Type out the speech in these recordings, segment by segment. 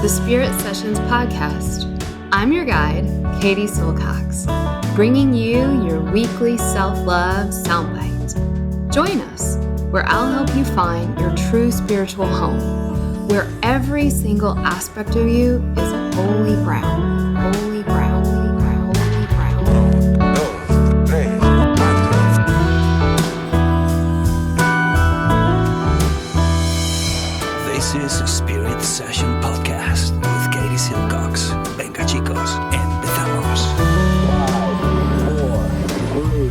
the Spirit Sessions podcast. I'm your guide, Katie Silcox, bringing you your weekly self-love soundbite. Join us, where I'll help you find your true spiritual home, where every single aspect of you is holy ground, holy ground, holy ground, holy ground. This is a Spirit Session podcast with Katie Silcox. Venga chicos, empezamos. 5, 4, 3,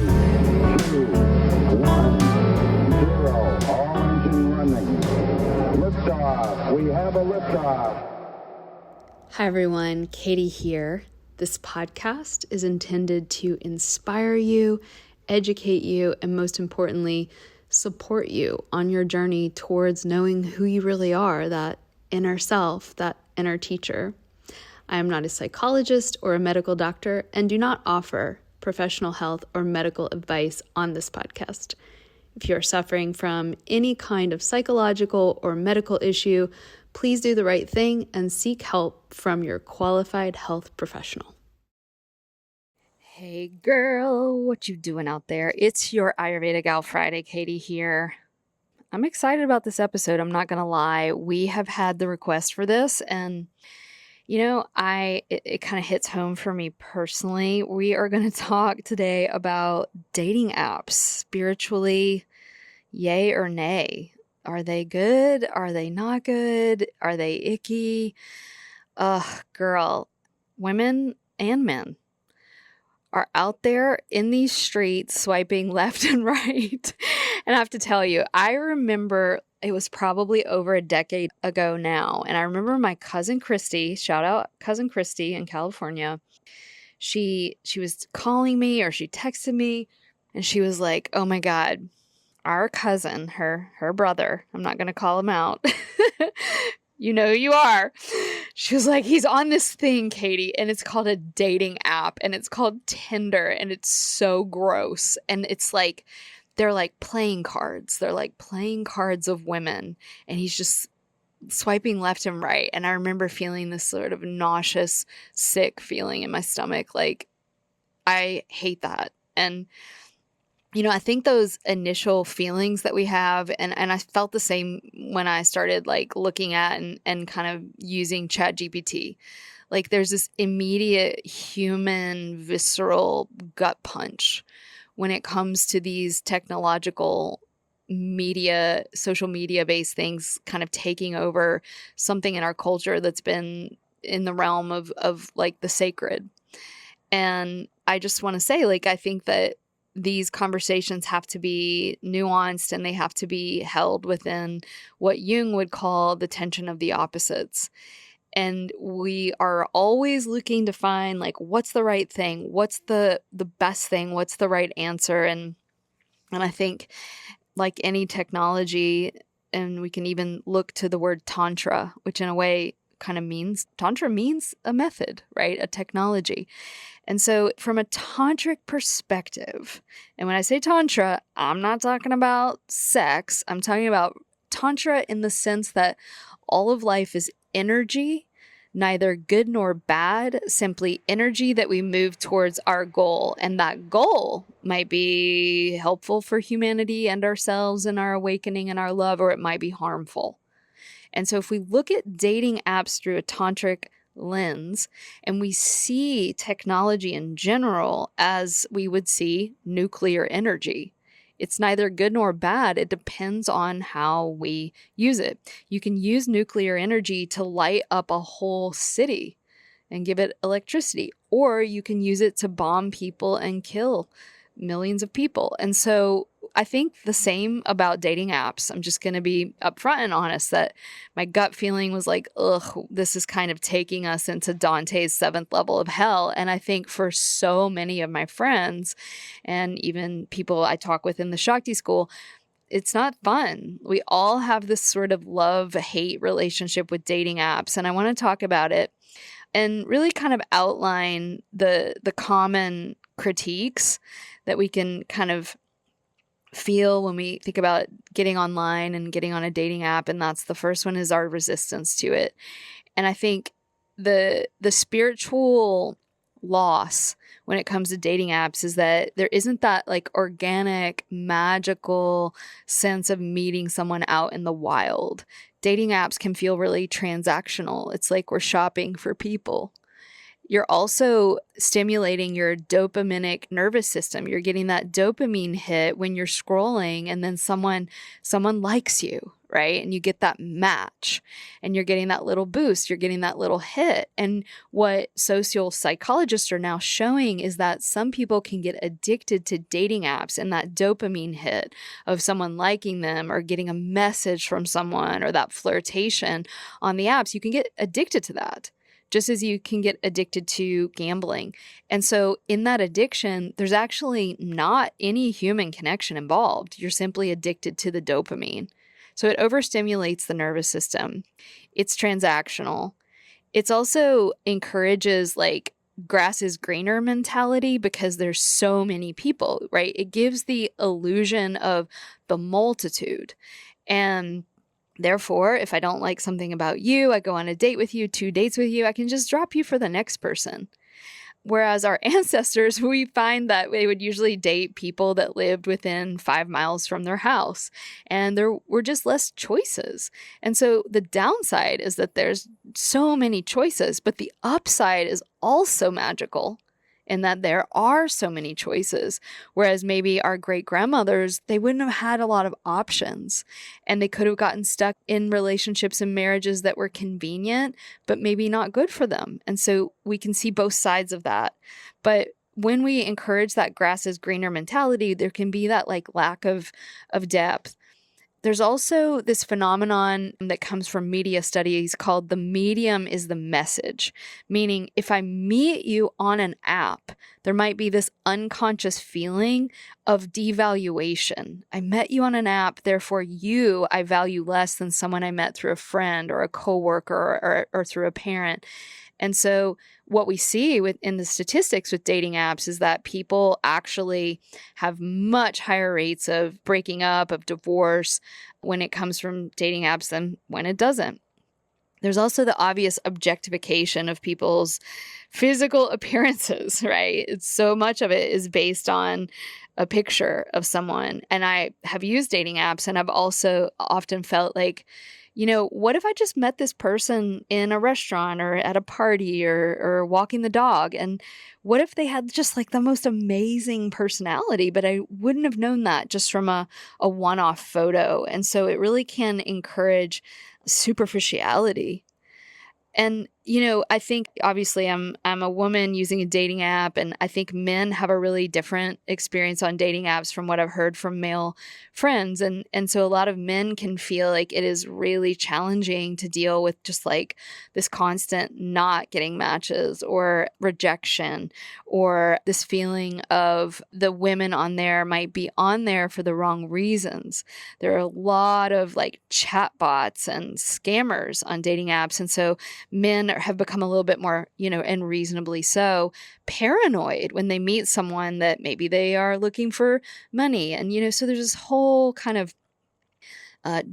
2, 1, 0. All engine running. Liftoff. We have a liftoff. Hi everyone, Katie here. This podcast is intended to inspire you, educate you, and most importantly, support you on your journey towards knowing who you really are, that inner self, that inner teacher. I am not a psychologist or a medical doctor and do not offer professional health or medical advice on this podcast. If you are suffering from any kind of psychological or medical issue, please do the right thing and seek help from your qualified health professional. Hey girl, what you doing out there? It's your Ayurveda Gal Friday, Katie here. I'm excited about this episode, I'm not gonna lie. We have had the request for this and it kind of hits home for me personally. We are going to talk today about dating apps, spiritually, yay or nay. Are they good? Are they not good? Are they icky? Girl, women and men are out there in these streets swiping left and right. And I have to tell you, I remember it was probably over a decade ago now. And I remember my cousin Christy, shout out cousin Christy in California. She was calling me or she texted me and she was like, oh my God, our cousin, her brother, I'm not going to call him out. You know who you are. She was like, he's on this thing, Katie, and it's called a dating app and it's called Tinder and it's so gross. And it's like, they're like playing cards. They're like playing cards of women and he's just swiping left and right. And I remember feeling this sort of nauseous, sick feeling in my stomach. Like, I hate that. And I think those initial feelings that we have, and I felt the same when I started like looking at and kind of using ChatGPT. Like there's this immediate human visceral gut punch when it comes to these technological media, social media based things kind of taking over something in our culture that's been in the realm of like the sacred. And I just want to say, like, I think that these conversations have to be nuanced and they have to be held within what Jung would call the tension of the opposites. And we are always looking to find like, what's the right thing? What's the best thing? What's the right answer? And I think like any technology, and we can even look to the word tantra, which in a way kind of means, tantra means a method, right? A technology. And so from a tantric perspective, and when I say tantra, I'm not talking about sex. I'm talking about tantra in the sense that all of life is energy, neither good nor bad, simply energy that we move towards our goal. And that goal might be helpful for humanity and ourselves and our awakening and our love, or it might be harmful. And so if we look at dating apps through a tantric lens and we see technology in general as we would see nuclear energy, it's neither good nor bad. It depends on how we use it. You can use nuclear energy to light up a whole city and give it electricity, or you can use it to bomb people and kill millions of people. And so I think the same about dating apps. I'm just going to be upfront and honest that my gut feeling was like, ugh, this is kind of taking us into Dante's 7th level of hell. And I think for so many of my friends and even people I talk with in the Shakti school, it's not fun. We all have this sort of love-hate relationship with dating apps. And I want to talk about it and really kind of outline the common critiques that we can kind of feel when we think about getting online and getting on a dating app. And that's the first one, is our resistance to it. And I think the spiritual loss when it comes to dating apps is that there isn't that like organic, magical sense of meeting someone out in the wild. Dating apps can feel really transactional. It's like we're shopping for people. You're also stimulating your dopaminic nervous system. You're getting that dopamine hit when you're scrolling and then someone likes you, right? And you get that match and you're getting that little boost, you're getting that little hit. And what social psychologists are now showing is that some people can get addicted to dating apps and that dopamine hit of someone liking them or getting a message from someone or that flirtation on the apps. You can get addicted to that, just as you can get addicted to gambling. And so in that addiction, there's actually not any human connection involved. You're simply addicted to the dopamine. So it overstimulates the nervous system. It's transactional. It's also encourages like grass is greener mentality because there's so many people, right? It gives the illusion of the multitude. And therefore, if I don't like something about you, I go on a date with you, 2 dates with you, I can just drop you for the next person. Whereas our ancestors, we find that they would usually date people that lived within 5 miles from their house, and there were just less choices. And so the downside is that there's so many choices, but the upside is also magical in that there are so many choices. Whereas maybe our great grandmothers, they wouldn't have had a lot of options and they could have gotten stuck in relationships and marriages that were convenient, but maybe not good for them. And so we can see both sides of that. But when we encourage that grass is greener mentality, there can be that like lack of depth. There's also this phenomenon that comes from media studies called the medium is the message, meaning if I meet you on an app, there might be this unconscious feeling of devaluation. I met you on an app, therefore you I value less than someone I met through a friend or a coworker or through a parent. And so what we see in the statistics with dating apps is that people actually have much higher rates of breaking up, of divorce when it comes from dating apps than when it doesn't. There's also the obvious objectification of people's physical appearances, right? It's so much of it is based on a picture of someone. And I have used dating apps and I've also often felt like, what if I just met this person in a restaurant or at a party or walking the dog? And what if they had just like the most amazing personality, but I wouldn't have known that just from a one-off photo. And so it really can encourage superficiality. And, I think obviously I'm a woman using a dating app, and I think men have a really different experience on dating apps from what I've heard from male friends. And so a lot of men can feel like it is really challenging to deal with just like this constant not getting matches or rejection, or this feeling of the women on there might be on there for the wrong reasons. There are a lot of like chatbots and scammers on dating apps. And so men have become a little bit more, and reasonably so, paranoid when they meet someone that maybe they are looking for money. And, so there's this whole kind of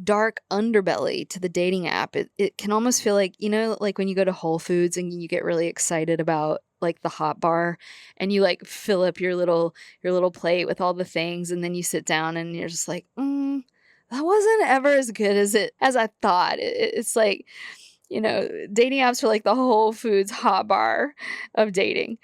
dark underbelly to the dating app. It can almost feel like, like when you go to Whole Foods and you get really excited about like the hot bar and you like fill up your little plate with all the things. And then you sit down and you're just like, that wasn't ever as good as I thought. It's like, dating apps are like the Whole Foods hot bar of dating.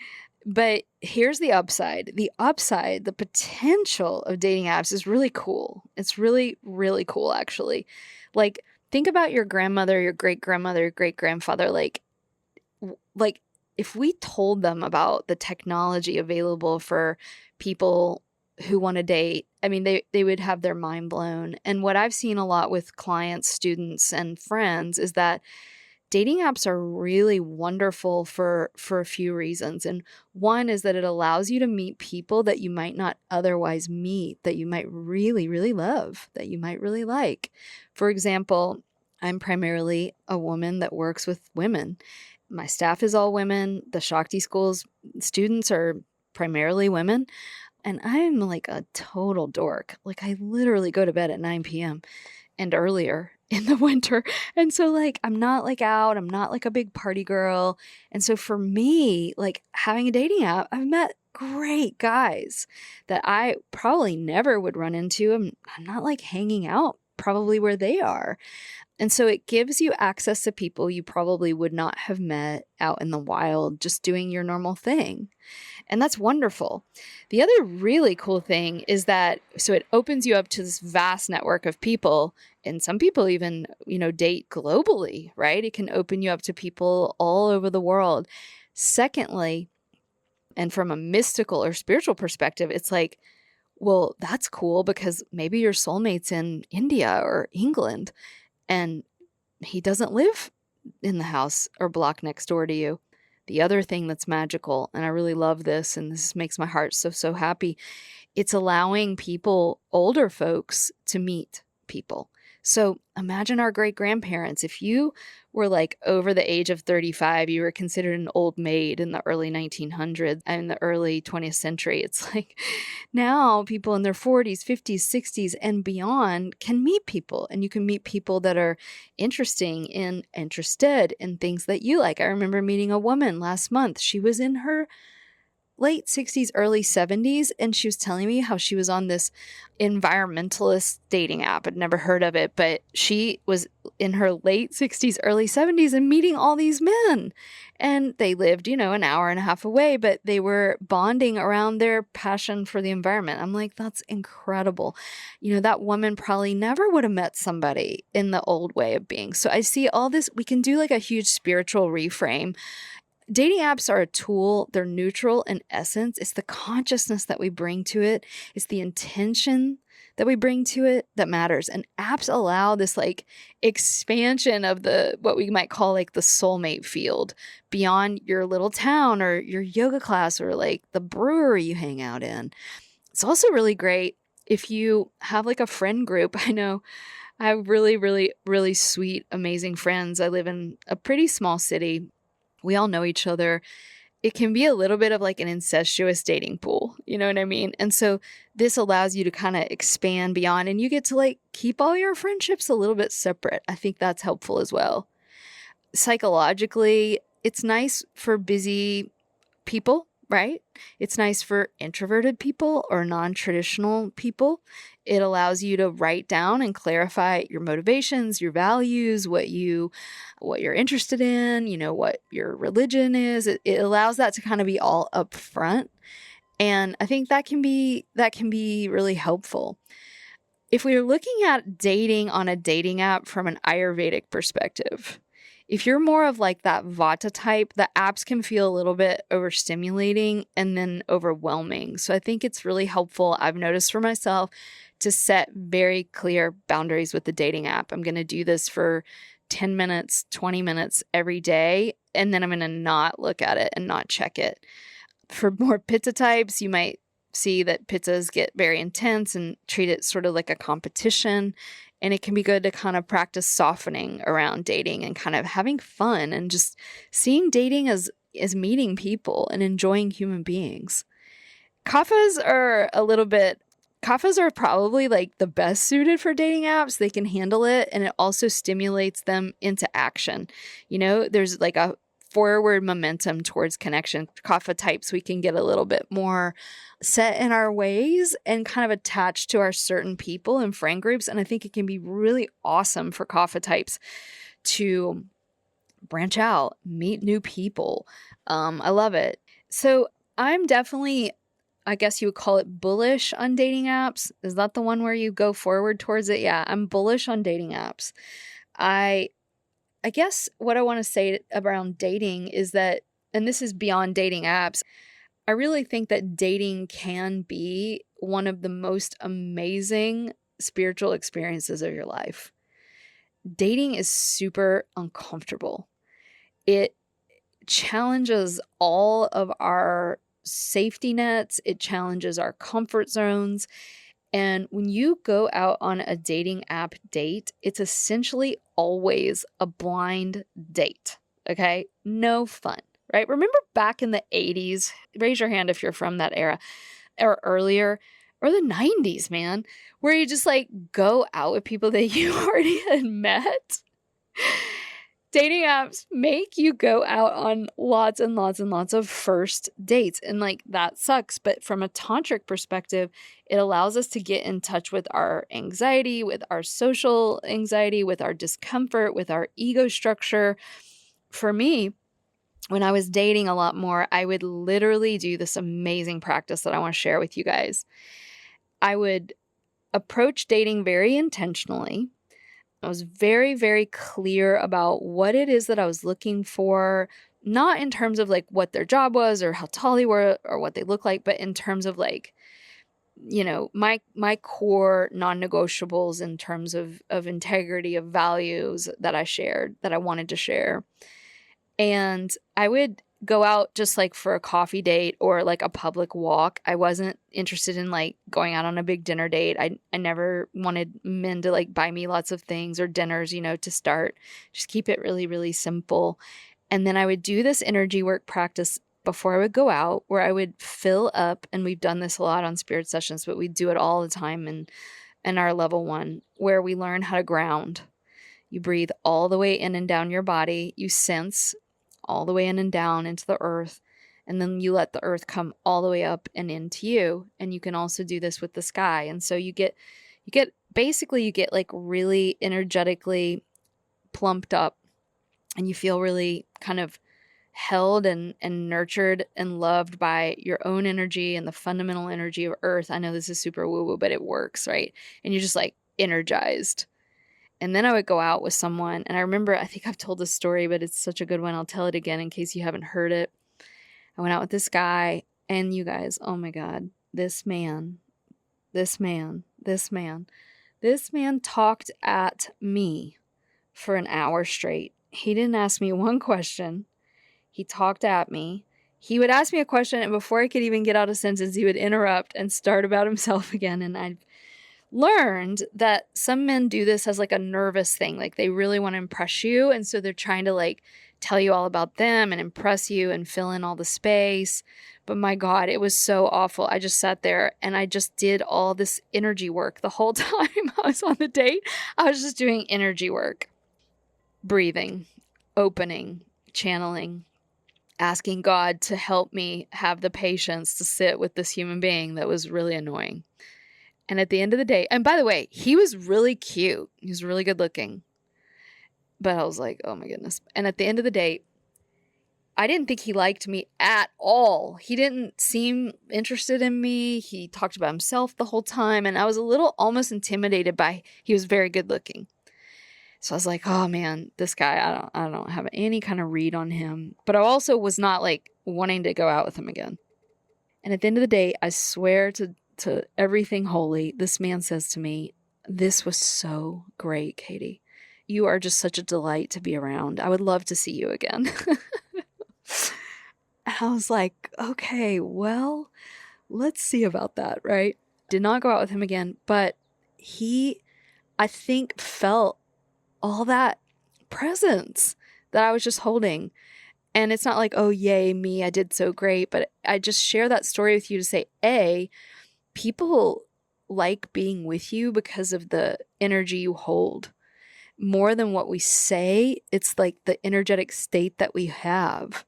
But here's the upside. The potential of dating apps is really cool. It's really, really cool, actually. Like, think about your grandmother, your great-grandmother, your great-grandfather. Like, if we told them about the technology available for people who want to date, I mean, they would have their mind blown. And what I've seen a lot with clients, students, and friends is that dating apps are really wonderful for a few reasons. And one is that it allows you to meet people that you might not otherwise meet, that you might really, really love, that you might really like. For example, I'm primarily a woman that works with women. My staff is all women. The Shakti School's students are primarily women. And I'm like a total dork. Like I literally go to bed at 9 p.m. and earlier. in the winter. And so like, I'm not like out, I'm not like a big party girl. And so for me, like having a dating app, I've met great guys that I probably never would run into. I'm not like hanging out probably where they are. And so it gives you access to people you probably would not have met out in the wild, just doing your normal thing. And that's wonderful. The other really cool thing is that so it opens you up to this vast network of people, and some people even, date globally, right? It can open you up to people all over the world. Secondly, and from a mystical or spiritual perspective, it's like, well, that's cool because maybe your soulmate's in India or England and he doesn't live in the house or block next door to you. The other thing that's magical, and I really love this, and this makes my heart so, so happy, it's allowing people, older folks, to meet people. So imagine our great grandparents. If you were like over the age of 35, you were considered an old maid in the early 1900s and the early 20th century. It's like now people in their 40s, 50s, 60s, and beyond can meet people, and you can meet people that are interested in things that you like. I remember meeting a woman last month. She was in her late 60s, early 70s, and she was telling me how she was on this environmentalist dating app. I'd never heard of it, but she was in her late 60s, early 70s and meeting all these men. And they lived, an hour and a half away, but they were bonding around their passion for the environment. I'm like, that's incredible. That woman probably never would have met somebody in the old way of being. So I see all this, we can do like a huge spiritual reframe. Dating apps are a tool. They're neutral in essence. It's the consciousness that we bring to it. It's the intention that we bring to it that matters. And apps allow this like expansion of what we might call like the soulmate field beyond your little town or your yoga class or like the brewery you hang out in. It's also really great if you have like a friend group. I know I have really, really, really sweet, amazing friends. I live in a pretty small city. We all know each other. It can be a little bit of like an incestuous dating pool. You know what I mean? And so this allows you to kind of expand beyond, and you get to like keep all your friendships a little bit separate. I think that's helpful as well. Psychologically, it's nice for busy people, right? It's nice for introverted people or non-traditional people. It allows you to write down and clarify your motivations, your values, what you're interested in, what your religion is. It allows that to kind of be all up front. And I think that can be really helpful. If we are looking at dating on a dating app from an Ayurvedic perspective, if you're more of like that Vata type, the apps can feel a little bit overstimulating and then overwhelming. So I think it's really helpful, I've noticed for myself, to set very clear boundaries with the dating app. I'm going to do this for 10 minutes, 20 minutes every day, and then I'm going to not look at it and not check it. For more Pitta types, you might see that Pittas get very intense and treat it sort of like a competition. And it can be good to kind of practice softening around dating and kind of having fun and just seeing dating as meeting people and enjoying human beings. Kaphas are probably like the best suited for dating apps. They can handle it, and it also stimulates them into action. There's like a forward momentum towards connection. Kapha types, we can get a little bit more set in our ways and kind of attached to our certain people and friend groups. And I think it can be really awesome for Kapha types to branch out, meet new people. I love it. So I'm definitely, I guess you would call it bullish on dating apps. Is that the one where you go forward towards it? Yeah, I'm bullish on dating apps. I guess what I want to say around dating is that, and this is beyond dating apps, I really think that dating can be one of the most amazing spiritual experiences of your life. Dating is super uncomfortable. It challenges all of our safety nets. It challenges our comfort zones. And when you go out on a dating app date, it's essentially always a blind date, okay? No fun, right? Remember back in the 80s, raise your hand if you're from that era or earlier, or the 90s, man, where you just like go out with people that you already had met. Dating apps make you go out on lots and lots and lots of first dates. And like that sucks. But from a tantric perspective, it allows us to get in touch with our anxiety, with our social anxiety, with our discomfort, with our ego structure. For me, when I was dating a lot more, I would literally do this amazing practice that I want to share with you guys. I would approach dating very intentionally. I was very, very clear about what it is that I was looking for, not in terms of like what their job was or how tall they were or what they look like, but in terms of like, my core non-negotiables in terms of integrity, of values that I shared, that I wanted to share. And I would go out just like for a coffee date or like a public walk. I wasn't interested in like going out on a big dinner date. I never wanted men to like buy me lots of things or dinners, to start. Just keep it really, really simple. And then I would do this energy work practice before I would go out, where I would fill up, and we've done this a lot on spirit sessions, but we do it all the time in our level 1, where we learn how to ground. You breathe all the way in and down your body. You sense all the way in and down into the earth. And then you let the earth come all the way up and into you. And you can also do this with the sky. And so you get like really energetically plumped up, and you feel really kind of held and nurtured and loved by your own energy and the fundamental energy of earth. I know this is super woo-woo, but it works, right? And you're just like energized. And then I would go out with someone. And I remember, I think I've told this story, but it's such a good one. I'll tell it again in case you haven't heard it. I went out with this guy, and you guys, oh my God, this man talked at me for an hour straight. He didn't ask me one question. He talked at me. He would ask me a question, and before I could even get out a sentence, he would interrupt and start about himself again. And I'd learned that some men do this as like a nervous thing. Like they really want to impress you. And so they're trying to like tell you all about them and impress you and fill in all the space. But my God, it was so awful. I just sat there and I just did all this energy work the whole time I was on the date. I was just doing energy work, breathing, opening, channeling, asking God to help me have the patience to sit with this human being that was really annoying. And at the end of the day, and by the way, he was really cute. He was really good looking. But I was like, oh my goodness. And at the end of the day, I didn't think he liked me at all. He didn't seem interested in me. He talked about himself the whole time. And I was a little almost intimidated by, he was very good looking. So I was like, oh man, this guy, I don't have any kind of read on him. But I also was not like wanting to go out with him again. And at the end of the day, I swear to everything holy, this man says to me, "This was so great, Katie. You are just such a delight to be around. I would love to see you again." And I was like, okay, well, let's see about that, right? Did not go out with him again, but he, I think, felt all that presence that I was just holding. And it's not like, oh, yay, me, I did so great. But I just share that story with you to say, A, people like being with you because of the energy you hold. More than what we say, it's like the energetic state that we have.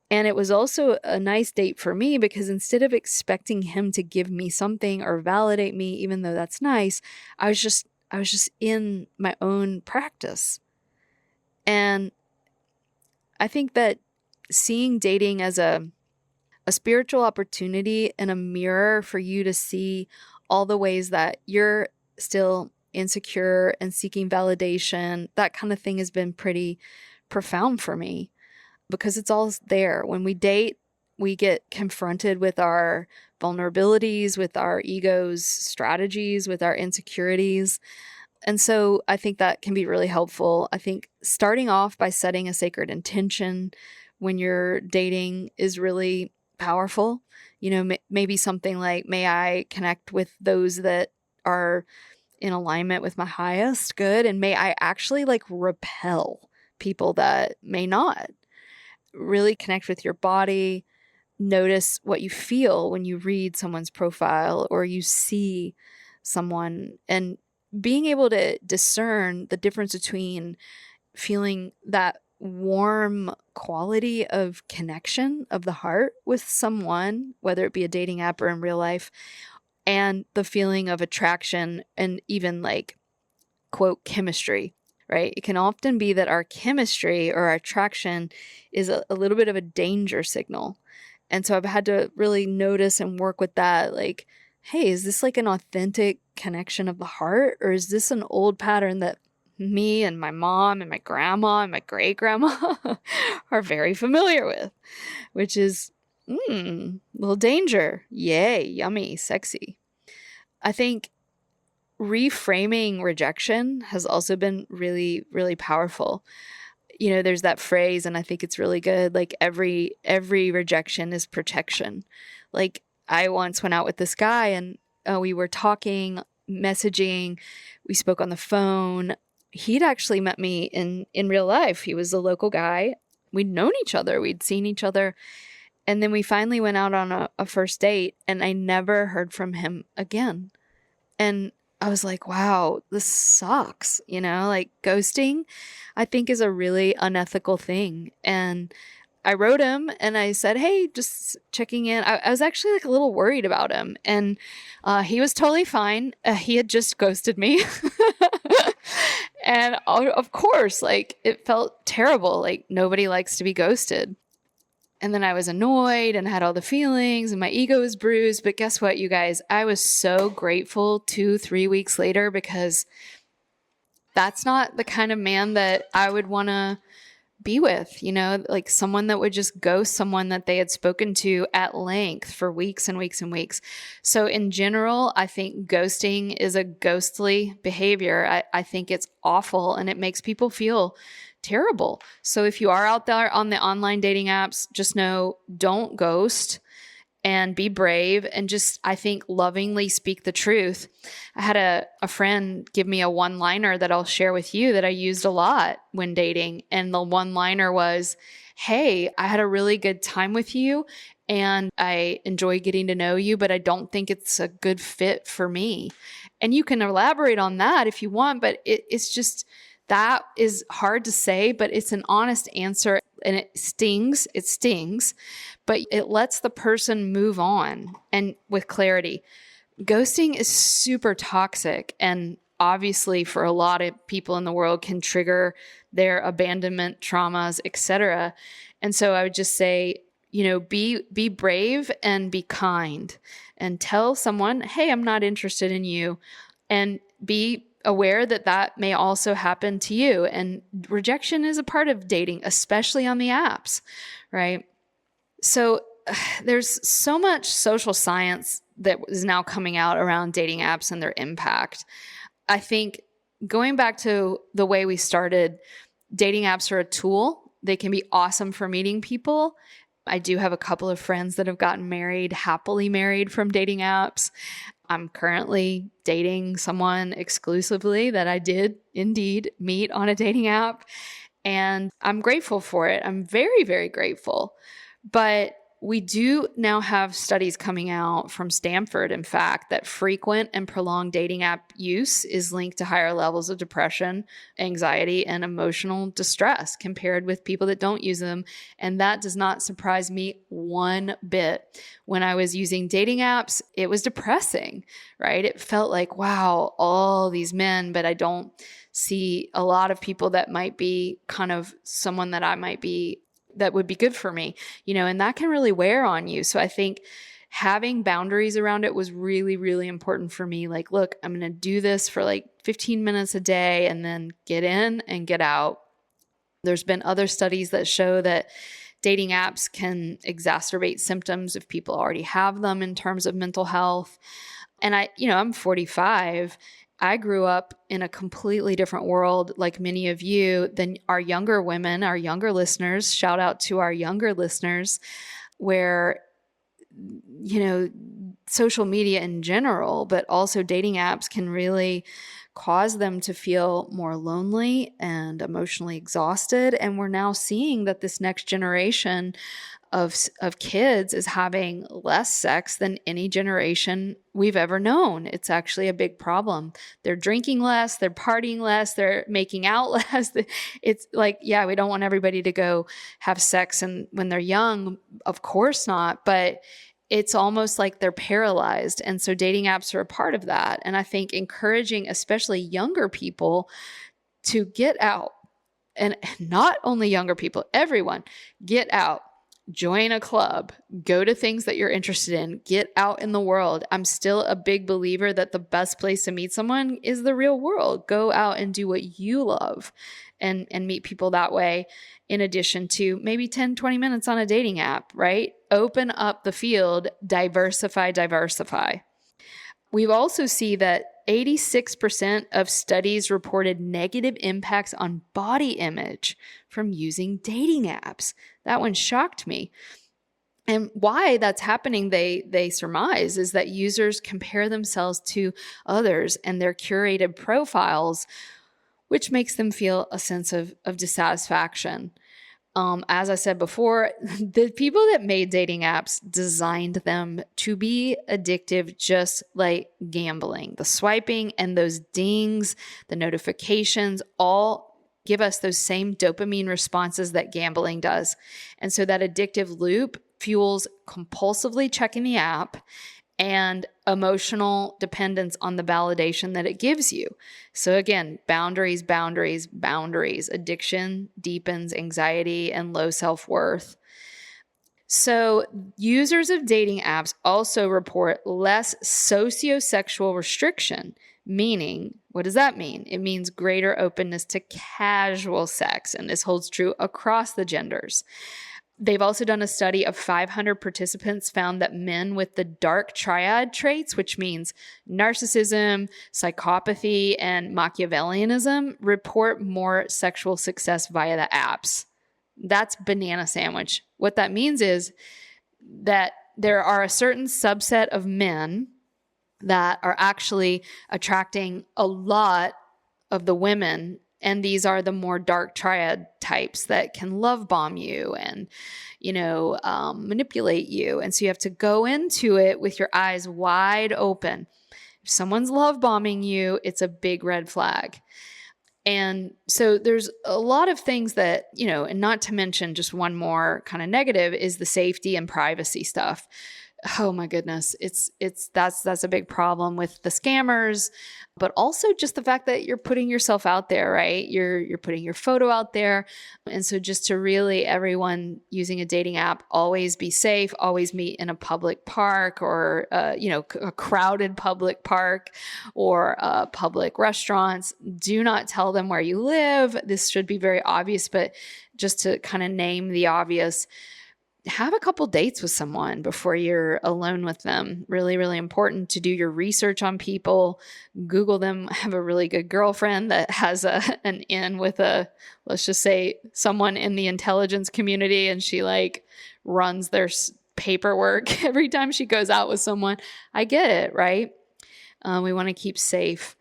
And it was also a nice date for me because instead of expecting him to give me something or validate me, even though that's nice, I was just in my own practice. And I think that seeing dating as a spiritual opportunity and a mirror for you to see all the ways that you're still insecure and seeking validation, that kind of thing has been pretty profound for me because it's all there. When we date, we get confronted with our vulnerabilities, with our ego's strategies, with our insecurities. And so I think that can be really helpful. I think starting off by setting a sacred intention when you're dating is really powerful. Maybe something like, may I connect with those that are in alignment with my highest good, and may I actually like repel people that may not. Really connect with your body, notice what you feel when you read someone's profile or you see someone, and being able to discern the difference between feeling that warm quality of connection of the heart with someone, whether it be a dating app or in real life, and the feeling of attraction and even like, quote, chemistry, right? It can often be that our chemistry or our attraction is a little bit of a danger signal. And so I've had to really notice and work with that. Like, hey, is this like an authentic connection of the heart? Or is this an old pattern that me and my mom and my grandma and my great grandma are very familiar with, which is, little danger. Yay, yummy, sexy. I think reframing rejection has also been really, really powerful. There's that phrase, and I think it's really good. Like every rejection is protection. Like I once went out with this guy and we were talking, messaging, we spoke on the phone. He'd actually met me in real life. He was a local guy. We'd known each other. We'd seen each other. And then we finally went out on a first date, and I never heard from him again. And I was like, wow, this sucks. Like ghosting, I think, is a really unethical thing. And I wrote him and I said, hey, just checking in. I was actually like a little worried about him. And he was totally fine. He had just ghosted me. And of course, like it felt terrible. Like nobody likes to be ghosted. And then I was annoyed and had all the feelings and my ego was bruised. But guess what, you guys? I was so grateful 2-3 weeks later, because that's not the kind of man that I would want to be with, like someone that would just ghost someone that they had spoken to at length for weeks and weeks and weeks. So in general, I think ghosting is a ghostly behavior. I think it's awful and it makes people feel terrible. So if you are out there on the online dating apps, just know, don't ghost and be brave and just, I think, lovingly speak the truth. I had a friend give me a one-liner that I'll share with you that I used a lot when dating. And the one-liner was, hey, I had a really good time with you and I enjoy getting to know you, but I don't think it's a good fit for me. And you can elaborate on that if you want, but it's just, that is hard to say, but it's an honest answer and it stings, but it lets the person move on and with clarity. Ghosting is super toxic and obviously for a lot of people in the world can trigger their abandonment traumas, etc. And so I would just say, be brave and be kind and tell someone, hey, I'm not interested in you, and be aware that that may also happen to you. And rejection is a part of dating, especially on the apps, right? So there's so much social science that is now coming out around dating apps and their impact. I think going back to the way we started, dating apps are a tool. They can be awesome for meeting people. I do have a couple of friends that have gotten married, happily married from dating apps. I'm currently dating someone exclusively that I did indeed meet on a dating app, and I'm grateful for it. I'm very, very grateful. But we do now have studies coming out from Stanford, in fact, that frequent and prolonged dating app use is linked to higher levels of depression, anxiety, and emotional distress compared with people that don't use them. And that does not surprise me one bit. When I was using dating apps, it was depressing, right? It felt like, wow, all these men, but I don't see a lot of people that might be kind of someone that I might be, that would be good for me, and that can really wear on you. So I think having boundaries around it was really, really important for me. Like, look, I'm going to do this for like 15 minutes a day and then get in and get out. There's been other studies that show that dating apps can exacerbate symptoms if people already have them in terms of mental health. And I'm 45. I grew up in a completely different world, like many of you, than our younger women, our younger listeners. Shout out to our younger listeners, where, social media in general, but also dating apps can really cause them to feel more lonely and emotionally exhausted. And we're now seeing that this next generation of kids is having less sex than any generation we've ever known. It's actually a big problem. They're drinking less, they're partying less, they're making out less. It's like, yeah, we don't want everybody to go have sex and when they're young, of course not, but it's almost like they're paralyzed. And so dating apps are a part of that. And I think encouraging especially younger people to get out, and not only younger people, everyone, get out, join a club, go to things that you're interested in, get out in the world. I'm still a big believer that the best place to meet someone is the real world. Go out and do what you love and meet people that way, in addition to maybe 10, 20 minutes on a dating app, right? Open up the field, diversify. We also see that 86% of studies reported negative impacts on body image from using dating apps. That one shocked me. And why that's happening, they surmise, is that users compare themselves to others and their curated profiles, which makes them feel a sense of dissatisfaction. As I said before, the people that made dating apps designed them to be addictive, just like gambling. The swiping and those dings, the notifications, all give us those same dopamine responses that gambling does. And so that addictive loop fuels compulsively checking the app and emotional dependence on the validation that it gives you. So again, boundaries. Addiction deepens anxiety and low self-worth. So users of dating apps also report less sociosexual restriction, meaning, what does that mean? It means greater openness to casual sex, and this holds true across the genders. They've also done a study of 500 participants, found that men with the dark triad traits, which means narcissism, psychopathy, and Machiavellianism, report more sexual success via the apps. That's banana sandwich. What that means is that there are a certain subset of men that are actually attracting a lot of the women. And these are the more dark triad types that can love bomb you and, manipulate you. And so you have to go into it with your eyes wide open. If someone's love bombing you, it's a big red flag. And so there's a lot of things that, and not to mention just one more kind of negative is the safety and privacy stuff. Oh my goodness. That's a big problem with the scammers, but also just the fact that you're putting yourself out there, right? You're putting your photo out there. And so just to really everyone using a dating app, always be safe, always meet in a public park or, a crowded public park or public restaurants. Do not tell them where you live. This should be very obvious, but just to kind of name the obvious, have a couple dates with someone before you're alone with them. Really, really important to do your research on people. Google them. I have a really good girlfriend that has an in with let's just say someone in the intelligence community, and she runs their paperwork every time she goes out with someone. I get it, right? We want to keep safe.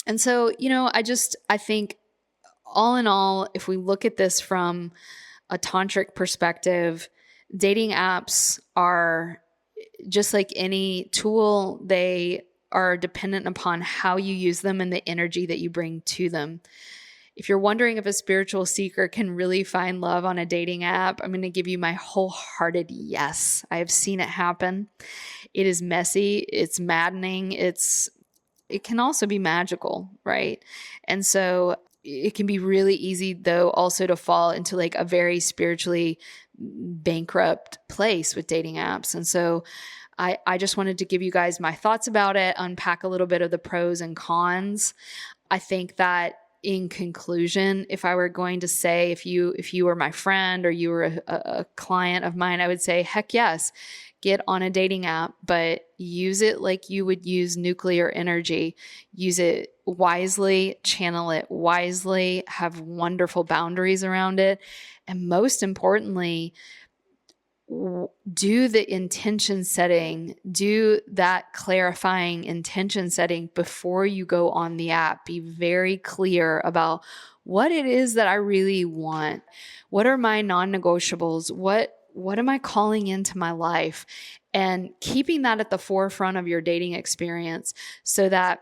And so, I think all in all, if we look at this from a tantric perspective, dating apps are just like any tool. They are dependent upon how you use them and the energy that you bring to them. If you're wondering if a spiritual seeker can really find love on a dating app, I'm going to give you my wholehearted yes. I have seen it happen. It is messy. It's maddening. It can also be magical, right? And so it can be really easy, though, also to fall into a very spiritually bankrupt place with dating apps. And so I just wanted to give you guys my thoughts about it, unpack a little bit of the pros and cons. I think that in conclusion, if I were going to say, if you were my friend or you were a client of mine, I would say, heck yes, get on a dating app, but use it like you would use nuclear energy. Use it wisely, channel it wisely, have wonderful boundaries around it. And most importantly, do the intention setting, do that clarifying intention setting before you go on the app. Be very clear about what it is that I really want. What are my non-negotiables? What what am I calling into my life? And keeping that at the forefront of your dating experience so that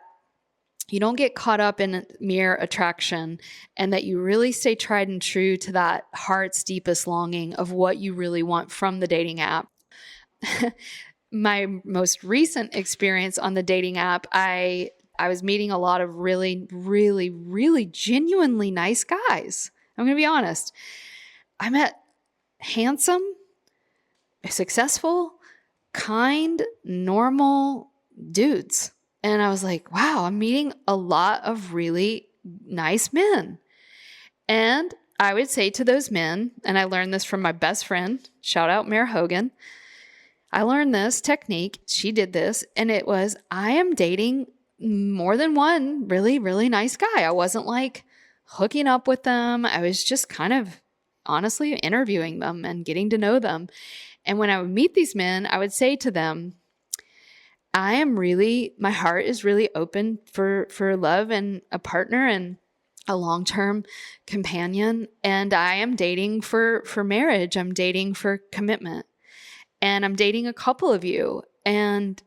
you don't get caught up in mere attraction, and that you really stay tried and true to that heart's deepest longing of what you really want from the dating app. My most recent experience on the dating app, I was meeting a lot of really, really, really genuinely nice guys. I'm going to be honest. I met handsome, successful, kind, normal dudes. And I was like, wow, I'm meeting a lot of really nice men. And I would say to those men, and I learned this from my best friend, shout out Mayor Hogan. I learned this technique. She did this, and it was, I am dating more than one really, really nice guy. I wasn't like hooking up with them. I was just kind of honestly interviewing them and getting to know them. And when I would meet these men, I would say to them, my heart is really open for love and a partner and a long-term companion. And I am dating for marriage. I'm dating for commitment. And I'm dating a couple of you. And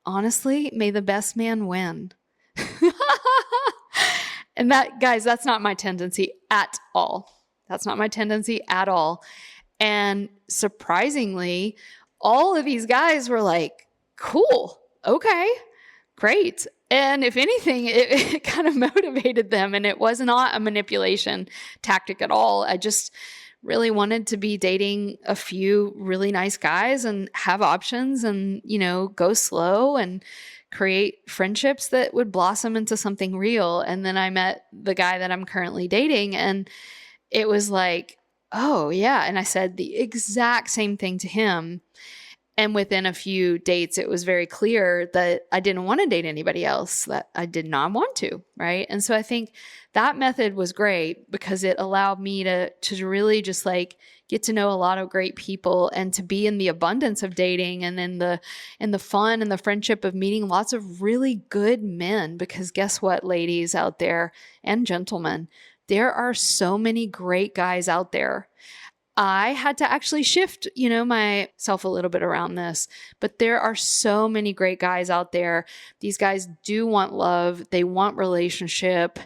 honestly, may the best man win. And that, guys, that's not my tendency at all. That's not my tendency at all. And surprisingly, all of these guys were like, cool. Okay, great. And if anything, it kind of motivated them, and it was not a manipulation tactic at all. I just really wanted to be dating a few really nice guys and have options and, go slow and create friendships that would blossom into something real. And then I met the guy that I'm currently dating, and it was like, oh yeah. And I said the exact same thing to him. And within a few dates, it was very clear that I didn't want to date anybody else, that I did not want to, right? And so I think that method was great because it allowed me to really just like get to know a lot of great people and to be in the abundance of dating and in the fun and the friendship of meeting lots of really good men. Because guess what, ladies out there and gentlemen, there are so many great guys out there. I had to actually shift, myself a little bit around this, but there are so many great guys out there. These guys do want love. They want relationship,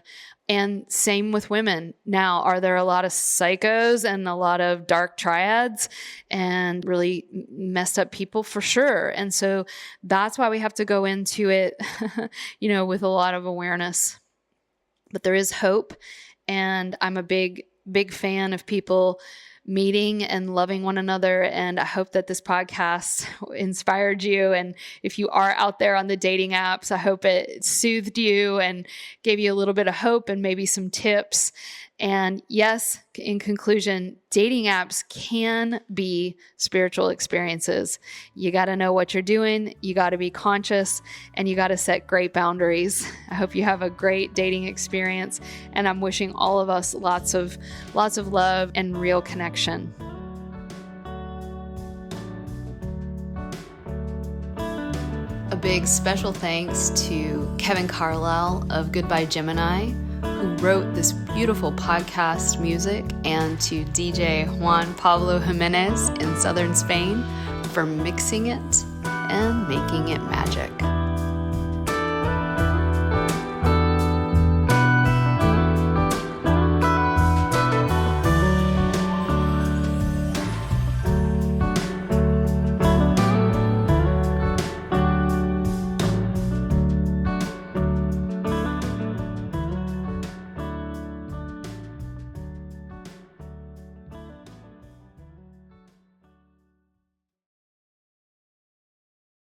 and same with women. Now, are there a lot of psychos and a lot of dark triads and really messed up people? For sure. And so that's why we have to go into it, with a lot of awareness, but there is hope. And I'm a big, big fan of people meeting and loving one another. And I hope that this podcast inspired you. And if you are out there on the dating apps, I hope it soothed you and gave you a little bit of hope and maybe some tips. And yes, in conclusion, dating apps can be spiritual experiences. You got to know what you're doing. You got to be conscious, and you got to set great boundaries. I hope you have a great dating experience, and I'm wishing all of us lots of love and real connection. A big special thanks to Kevin Carlisle of Goodbye Gemini, who wrote this beautiful podcast music, and to DJ Juan Pablo Jimenez in southern Spain for mixing it and making it magic.